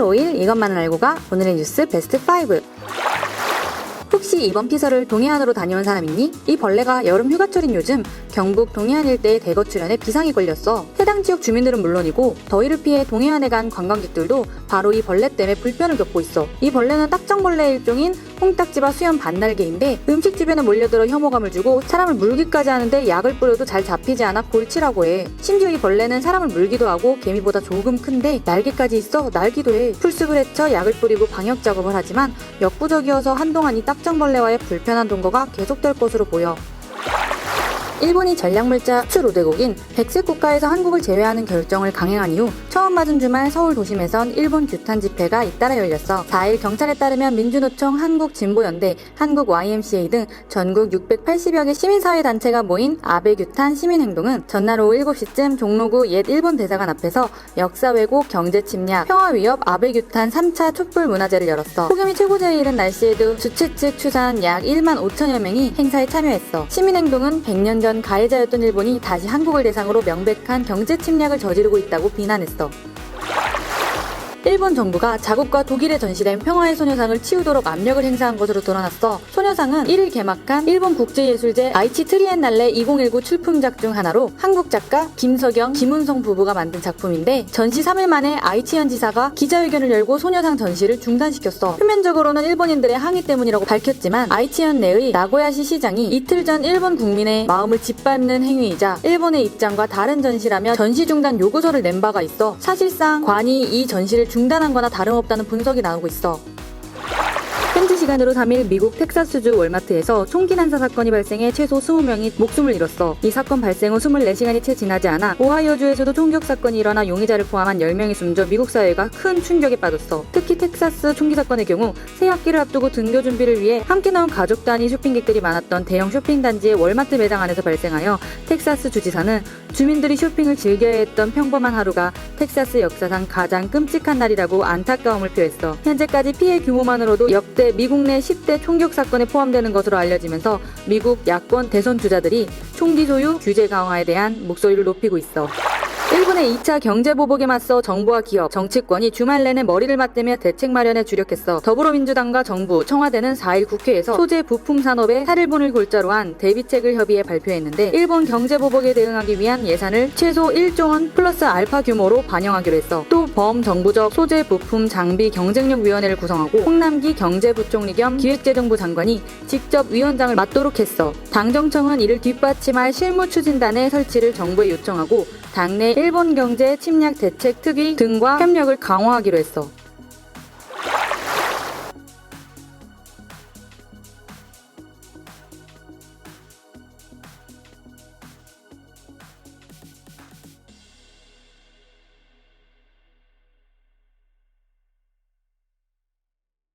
5일 이것만을 알고 가 오늘의 뉴스 베스트 5. 혹시 이번 피서를 동해안으로 다녀온 사람 있니? 이 벌레가 여름 휴가철인 요즘 경북 동해안 일대에 대거 출현해 비상이 걸렸어. 해당 지역 주민들은 물론이고 더위를 피해 동해안에 간 관광객들도 바로 이 벌레 때문에 불편을 겪고 있어. 이 벌레는 딱정벌레의 일종인 홍딱지바 수염 반날개인데 음식 주변에 몰려들어 혐오감을 주고 사람을 물기까지 하는데 약을 뿌려도 잘 잡히지 않아 골치라고 해. 심지어 이 벌레는 사람을 물기도 하고 개미보다 조금 큰데 날개까지 있어 날기도 해. 풀숲을 헤쳐 약을 뿌리고 방역 작업을 하지만 역부족이어서 한동안 이 딱정벌레와의 불편한 동거가 계속될 것으로 보여. 일본이 전략물자 수출 우대국인 백색 국가에서 한국을 제외하는 결정을 강행한 이후 처음 맞은 주말 서울 도심에선 일본 규탄 집회가 잇따라 열렸어. 4일 경찰에 따르면 민주노총, 한국진보연대, 한국 YMCA 등 전국 680여 개 시민사회 단체가 모인 아베 규탄 시민행동은 전날 오후 7시쯤 종로구 옛 일본 대사관 앞에서 역사 왜곡, 경제 침략, 평화 위협, 아베 규탄 3차 촛불 문화제를 열었어. 폭염이 최고조에 이른 날씨에도 주최 측 추산 약 1만 5천여 명이 행사에 참여했어. 시민행동은 100년 전 가해자였던 일본이 다시 한국을 대상으로 명백한 경제 침략을 저지르고 있다고 비난했어. 일본 정부가 자국과 독일에 전시된 평화의 소녀상을 치우도록 압력을 행사한 것으로 드러났어. 소녀상은 1일 개막한 일본 국제예술제 아이치 트리엔날레 2019 출품작 중 하나로 한국 작가 김석영, 김은성 부부가 만든 작품인데 전시 3일 만에 아이치현 지사가 기자회견을 열고 소녀상 전시를 중단시켰어. 표면적으로는 일본인들의 항의 때문이라고 밝혔지만 아이치현 내의 나고야시 시장이 이틀 전 일본 국민의 마음을 짓밟는 행위이자 일본의 입장과 다른 전시라며 전시 중단 요구서를 낸 바가 있어. 사실상 관이 이 전시를 중단한 거나 다름없다는 분석이 나오고 있어. 현지 시간으로 3일 미국 텍사스주 월마트에서 총기 난사 사건이 발생해 최소 20명이 목숨을 잃었어. 이 사건 발생 후 24시간이 채 지나지 않아 오하이오주에서도 총격 사건이 일어나 용의자를 포함한 10명이 숨져 미국 사회가 큰 충격에 빠졌어. 특히 텍사스 총기 사건의 경우 새 학기를 앞두고 등교 준비를 위해 함께 나온 가족 단위 쇼핑객들이 많았던 대형 쇼핑단지의 월마트 매장 안에서 발생하여 텍사스 주지사는 주민들이 쇼핑을 즐겨야 했던 평범한 하루가 텍사스 역사상 가장 끔찍한 날이라고 안타까움을 표했어. 현재까지 피해 규모만으로도 역대 미국 내 10대 총격 사건에 포함되는 것으로 알려지면서 미국 야권 대선 주자들이 총기 소유 규제 강화에 대한 목소리를 높이고 있어. 일본의 2차 경제보복에 맞서 정부와 기업, 정치권이 주말 내내 머리를 맞대며 대책 마련에 주력했어. 더불어민주당과 정부, 청와대는 4일 국회에서 소재 부품 산업에 살일본을 골자로 한 대비책을 협의해 발표했는데 일본 경제보복에 대응하기 위한 예산을 최소 1조 원 플러스 알파 규모로 반영하기로 했어. 또 범정부적 소재 부품 장비 경쟁력 위원회를 구성하고 홍남기 경제부총리 겸 기획재정부 장관이 직접 위원장을 맡도록 했어. 당정청은 이를 뒷받침할 실무추진단의 설치를 정부에 요청하고 당내 일본 경제 침략 대책 특위 등과 협력을 강화하기로 했어.